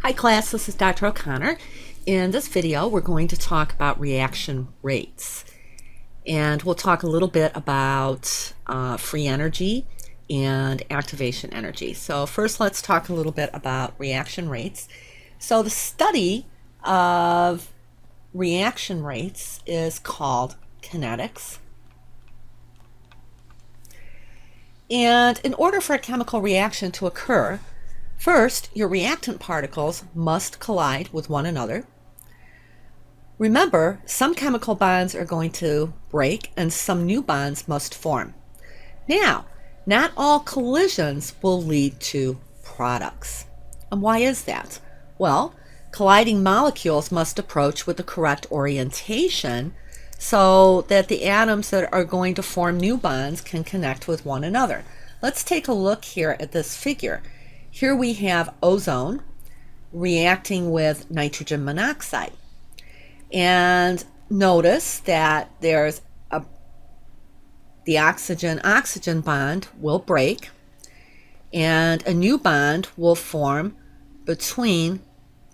Hi class, this is Dr. O'Connor. In this video, we're going to talk about reaction rates. And we'll talk a little bit about free energy and activation energy. So first, let's talk a little bit about reaction rates. So the study of reaction rates is called kinetics. And in order for a chemical reaction to occur, first, your reactant particles must collide with one another. Remember, some chemical bonds are going to break and some new bonds must form. Now, not all collisions will lead to products. And why is that? Well, colliding molecules must approach with the correct orientation so that the atoms that are going to form new bonds can connect with one another. Let's take a look here at this figure. Here we have ozone reacting with nitrogen monoxide. And notice that there's the oxygen-oxygen bond will break and a new bond will form between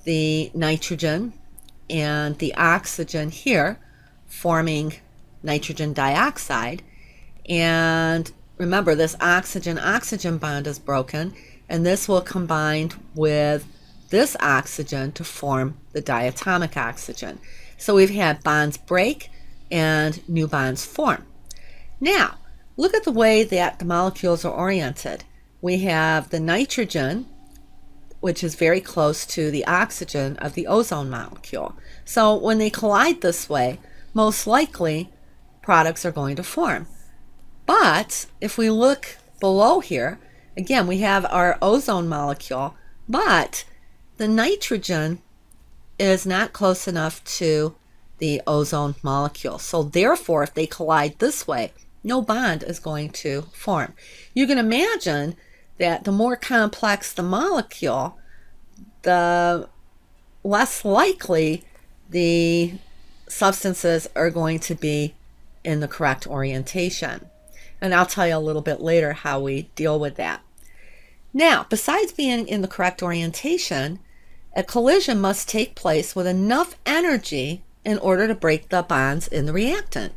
the nitrogen and the oxygen here, forming nitrogen dioxide. And remember, this oxygen-oxygen bond is broken, and this will combine with this oxygen to form the diatomic oxygen. So we've had bonds break and new bonds form. Now, look at the way that the molecules are oriented. We have the nitrogen, which is very close to the oxygen of the ozone molecule. So when they collide this way, most likely products are going to form. But if we look below here, again, we have our ozone molecule, but the nitrogen is not close enough to the ozone molecule. So therefore, if they collide this way, no bond is going to form. You can imagine that the more complex the molecule, the less likely the substances are going to be in the correct orientation. And I'll tell you a little bit later how we deal with that. Now, besides being in the correct orientation, a collision must take place with enough energy in order to break the bonds in the reactant.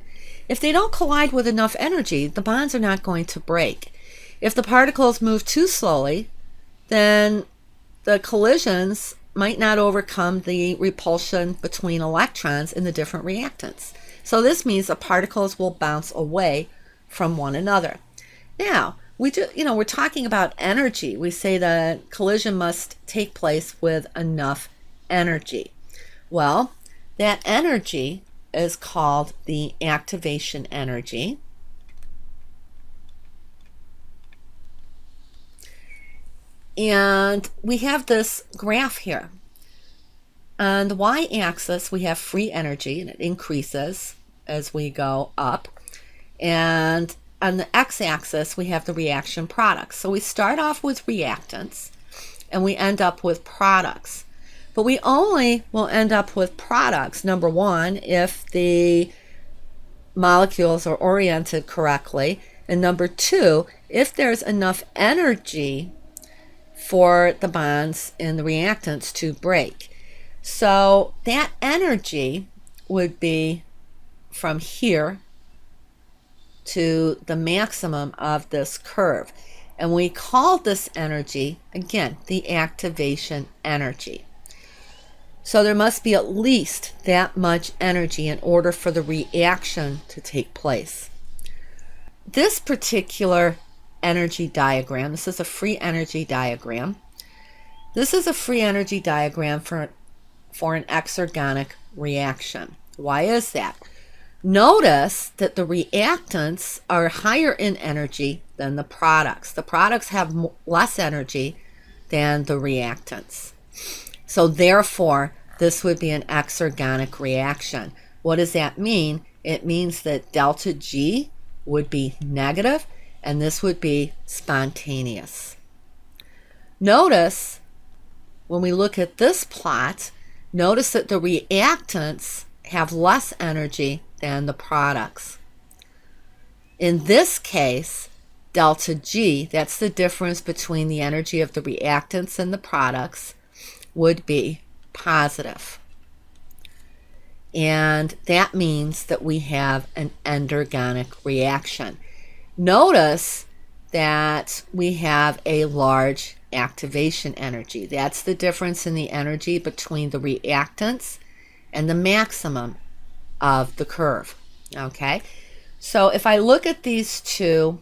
If they don't collide with enough energy, the bonds are not going to break. If the particles move too slowly, then the collisions might not overcome the repulsion between electrons in the different reactants. So this means the particles will bounce away from one another. Now, we're talking about energy. We say the collision must take place with enough energy. Well, that energy is called the activation energy. And we have this graph here. On the y-axis, we have free energy, and it increases as we go up. And on the x-axis, we have the reaction products. So we start off with reactants, and we end up with products. But we only will end up with products, number one, if the molecules are oriented correctly, and number two, if there's enough energy for the bonds in the reactants to break. So that energy would be from here to the maximum of this curve. And we call this energy, again, the activation energy. So there must be at least that much energy in order for the reaction to take place. This particular energy diagram, this is a free energy diagram. This is a free energy diagram for an exergonic reaction. Why is that? Notice that the reactants are higher in energy than the products. The products have less energy than the reactants. So therefore, this would be an exergonic reaction. What does that mean? It means that delta G would be negative, and this would be spontaneous. Notice, when we look at this plot, notice that the reactants have less energy than the products. In this case, delta G, that's the difference between the energy of the reactants and the products, would be positive. And that means that we have an endergonic reaction. Notice that we have a large activation energy. That's the difference in the energy between the reactants and the maximum of the curve. Okay, so if I look at these two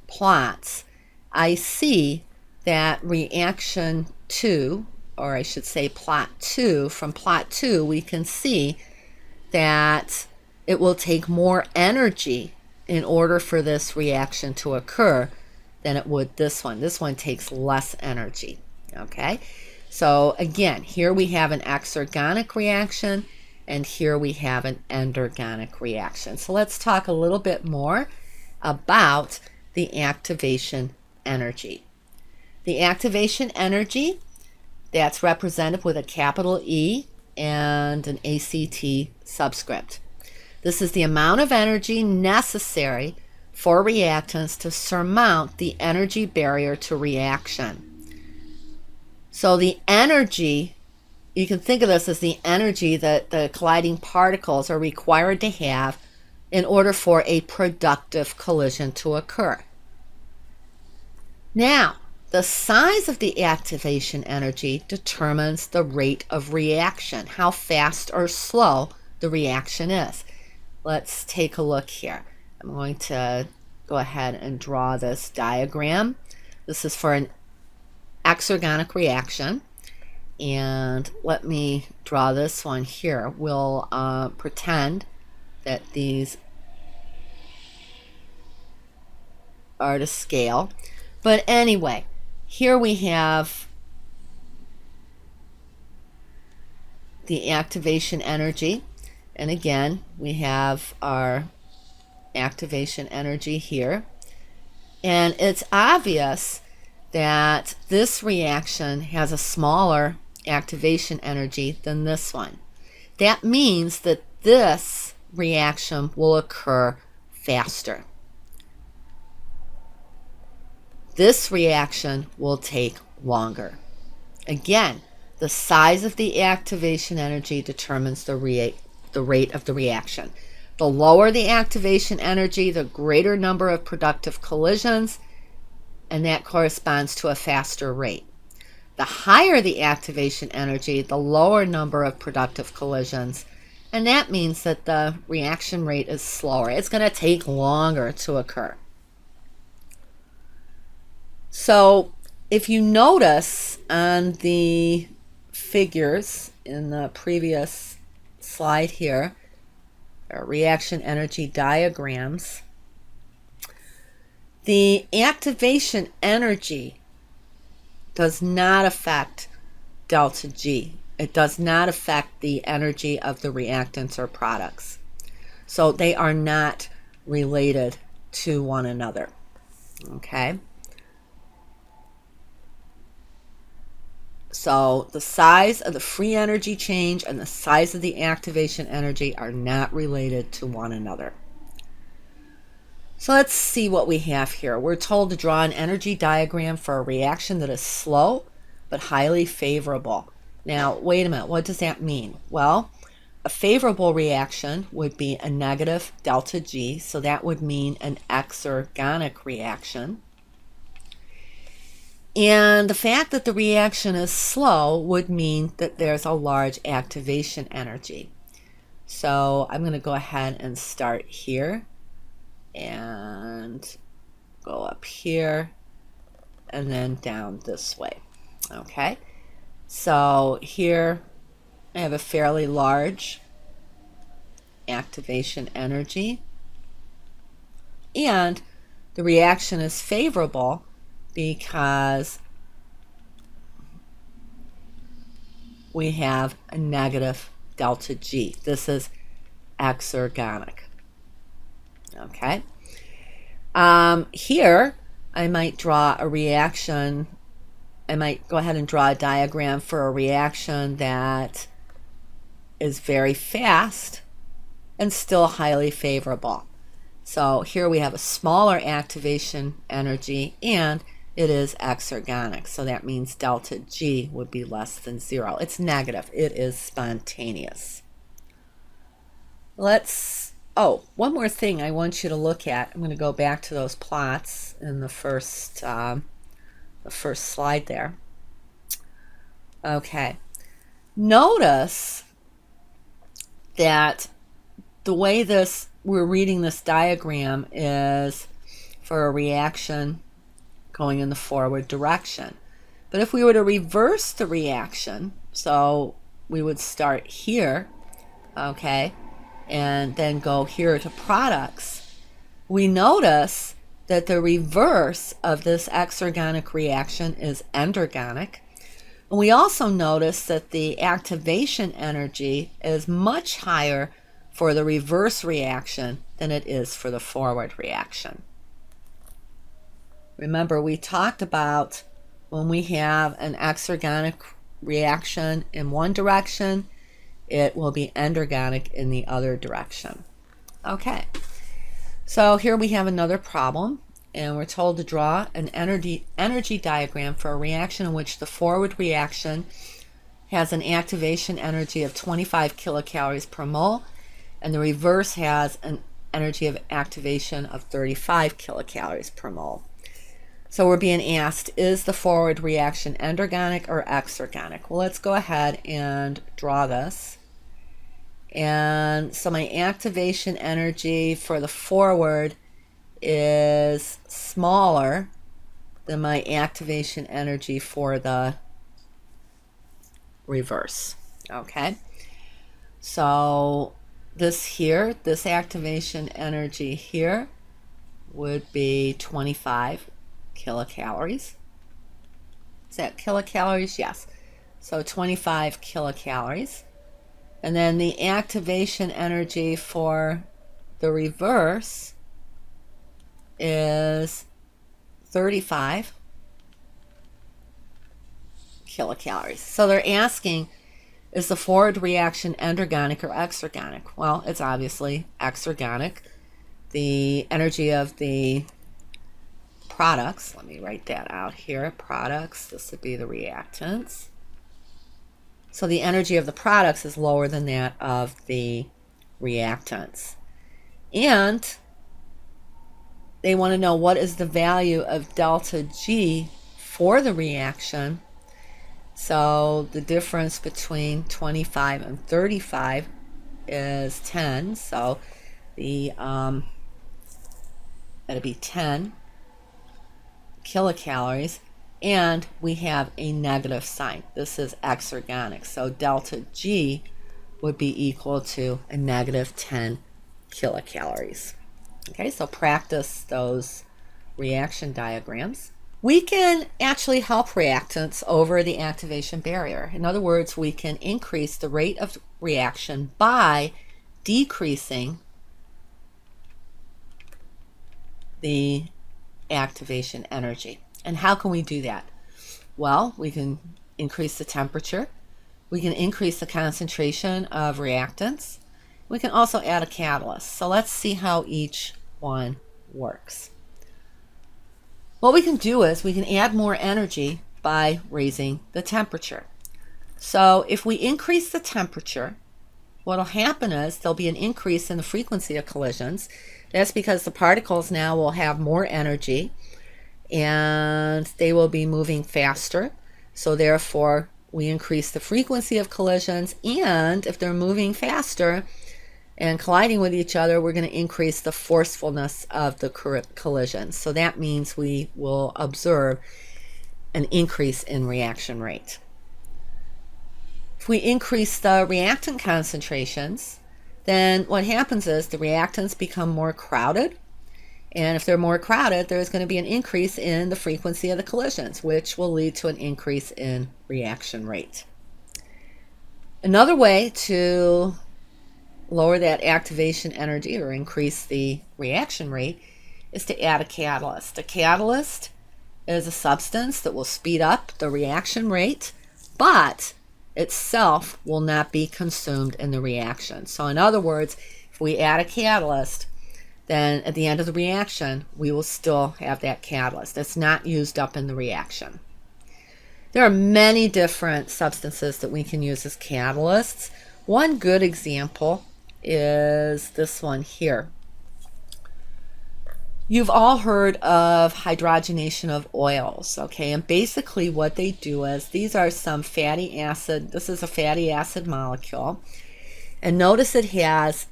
plots, I see that reaction 2, or I should say plot 2, from plot 2 we can see that it will take more energy in order for this reaction to occur than it would this one. This one takes less energy. Okay, so again, here we have an exergonic reaction, and here we have an endergonic reaction. So let's talk a little bit more about the activation energy. The activation energy, that's represented with a capital E and an ACT subscript. This is the amount of energy necessary for reactants to surmount the energy barrier to reaction. So the energy, you can think of this as the energy that the colliding particles are required to have in order for a productive collision to occur. Now, the size of the activation energy determines the rate of reaction, how fast or slow the reaction is. Let's take a look here. I'm going to go ahead and draw this diagram. This is for an exergonic reaction. And let me draw this one here. We'll pretend that these are to scale. But anyway, here we have the activation energy. And again, we have our activation energy here. And it's obvious that this reaction has a smaller activation energy than this one. That means that this reaction will occur faster. This reaction will take longer. Again, the size of the activation energy determines the rate of the reaction. The lower the activation energy, the greater number of productive collisions, and that corresponds to a faster rate. The higher the activation energy, the lower number of productive collisions, and that means that the reaction rate is slower. It's going to take longer to occur. So if you notice on the figures in the previous slide here, our reaction energy diagrams, the activation energy does not affect delta G. It does not affect the energy of the reactants or products. So they are not related to one another. Okay? So the size of the free energy change and the size of the activation energy are not related to one another. So let's see what we have here. We're told to draw an energy diagram for a reaction that is slow but highly favorable. Now, wait a minute, what does that mean? Well, a favorable reaction would be a negative delta G, so that would mean an exergonic reaction. And the fact that the reaction is slow would mean that there's a large activation energy. So I'm going to go ahead and start here and go up here and then down this way. Okay, so here I have a fairly large activation energy, and the reaction is favorable because we have a negative delta G. This is exergonic. Okay. Here I might draw a reaction. I might go ahead and draw a diagram for a reaction that is very fast and still highly favorable. So here we have a smaller activation energy and it is exergonic. So that means delta G would be less than 0. It's negative. It is spontaneous. One more thing I want you to look at. I'm going to go back to those plots in the first slide there. Okay. Notice that the way we're reading this diagram is for a reaction going in the forward direction. But if we were to reverse the reaction, so we would start here, okay, and then go here to products, we notice that the reverse of this exergonic reaction is endergonic. And we also notice that the activation energy is much higher for the reverse reaction than it is for the forward reaction. Remember, we talked about when we have an exergonic reaction in one direction, it will be endergonic in the other direction. Okay, so here we have another problem, and we're told to draw an energy diagram for a reaction in which the forward reaction has an activation energy of 25 kilocalories per mole, and the reverse has an energy of activation of 35 kilocalories per mole. So we're being asked, is the forward reaction endergonic or exergonic? Well, let's go ahead and draw this. And so my activation energy for the forward is smaller than my activation energy for the reverse. Okay, so this activation energy here would be 25 kilocalories. Is that kilocalories? Yes. So 25 kilocalories. And then the activation energy for the reverse is 35 kilocalories. So they're asking, is the forward reaction endergonic or exergonic? Well, it's obviously exergonic. The energy of the products, let me write that out here, products, this would be the reactants. So the energy of the products is lower than that of the reactants. And they want to know what is the value of delta G for the reaction. So the difference between 25 and 35 is 10. So that'd be 10 kilocalories. And we have a negative sign. This is exergonic. So delta G would be equal to a negative 10 kilocalories. Okay, so practice those reaction diagrams. We can actually help reactants over the activation barrier. In other words, we can increase the rate of reaction by decreasing the activation energy. And how can we do that? Well, we can increase the temperature. We can increase the concentration of reactants. We can also add a catalyst. So let's see how each one works. What we can do is we can add more energy by raising the temperature. So if we increase the temperature, what will happen is there'll be an increase in the frequency of collisions. That's because the particles now will have more energy and they will be moving faster. So therefore, we increase the frequency of collisions, and if they're moving faster and colliding with each other, we're going to increase the forcefulness of the collisions. So that means we will observe an increase in reaction rate. If we increase the reactant concentrations, then what happens is the reactants become more crowded. And if they're more crowded, there's going to be an increase in the frequency of the collisions, which will lead to an increase in reaction rate. Another way to lower that activation energy or increase the reaction rate is to add a catalyst. A catalyst is a substance that will speed up the reaction rate, but itself will not be consumed in the reaction. So in other words, if we add a catalyst, then at the end of the reaction, we will still have that catalyst. It's not used up in the reaction. There are many different substances that we can use as catalysts. One good example is this one here. You've all heard of hydrogenation of oils, okay? And basically what they do is, these are some fatty acid. This is a fatty acid molecule. And notice it has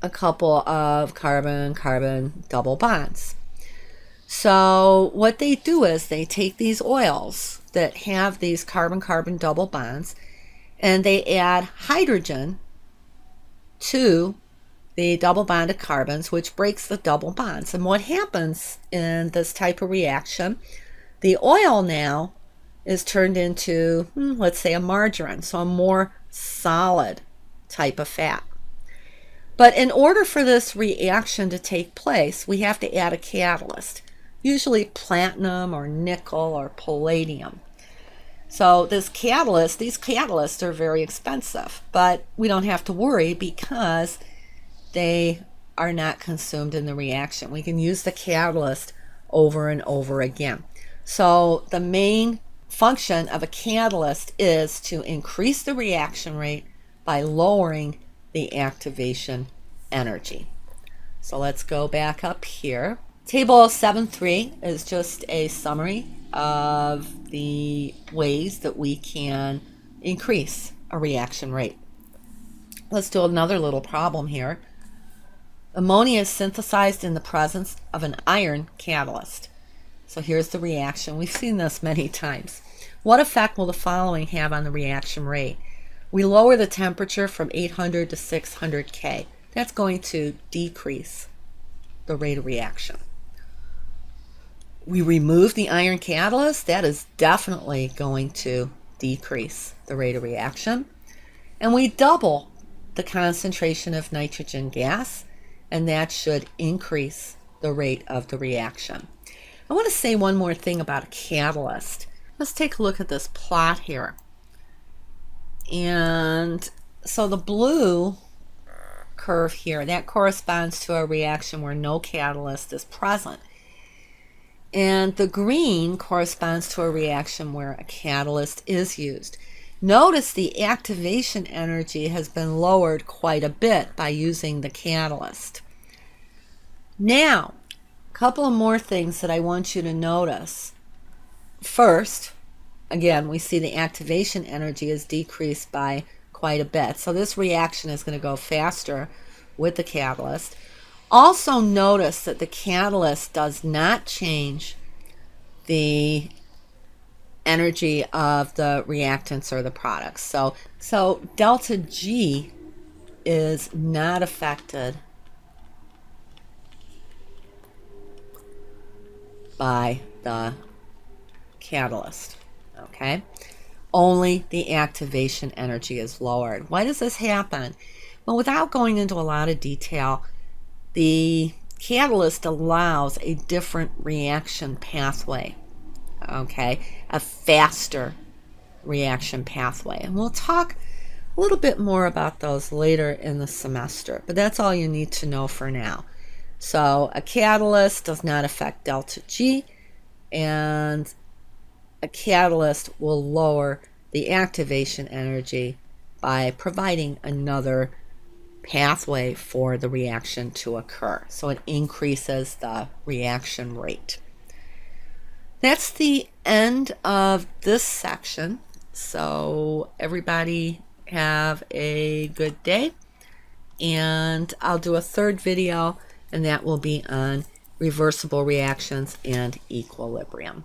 a couple of carbon-carbon double bonds. So what they do is they take these oils that have these carbon-carbon double bonds and they add hydrogen to the double bonded carbons, which breaks the double bonds. And what happens in this type of reaction, the oil now is turned into, let's say, a margarine, so a more solid type of fat. But in order for this reaction to take place, we have to add a catalyst, usually platinum or nickel or palladium. So these catalysts are very expensive, but we don't have to worry because they are not consumed in the reaction. We can use the catalyst over and over again. So the main function of a catalyst is to increase the reaction rate by lowering the activation energy. So let's go back up here. Table 7.3 is just a summary of the ways that we can increase a reaction rate. Let's do another little problem here. Ammonia is synthesized in the presence of an iron catalyst. So here's the reaction. We've seen this many times. What effect will the following have on the reaction rate? We lower the temperature from 800 to 600 K. That's going to decrease the rate of reaction. We remove the iron catalyst. That is definitely going to decrease the rate of reaction. And we double the concentration of nitrogen gas, and that should increase the rate of the reaction. I want to say one more thing about a catalyst. Let's take a look at this plot here. And so the blue curve here, that corresponds to a reaction where no catalyst is present. And the green corresponds to a reaction where a catalyst is used. Notice the activation energy has been lowered quite a bit by using the catalyst. Now, a couple of more things that I want you to notice. First, again, we see the activation energy is decreased by quite a bit. So this reaction is going to go faster with the catalyst. Also notice that the catalyst does not change the energy of the reactants or the products. So delta G is not affected by the catalyst, okay? Only the activation energy is lowered. Why does this happen? Well, without going into a lot of detail, the catalyst allows a different reaction pathway, okay? A faster reaction pathway. And we'll talk a little bit more about those later in the semester, but that's all you need to know for now. So a catalyst does not affect delta G, and a catalyst will lower the activation energy by providing another pathway for the reaction to occur. So it increases the reaction rate. That's the end of this section. So everybody have a good day, and I'll do a third video, and that will be on reversible reactions and equilibrium.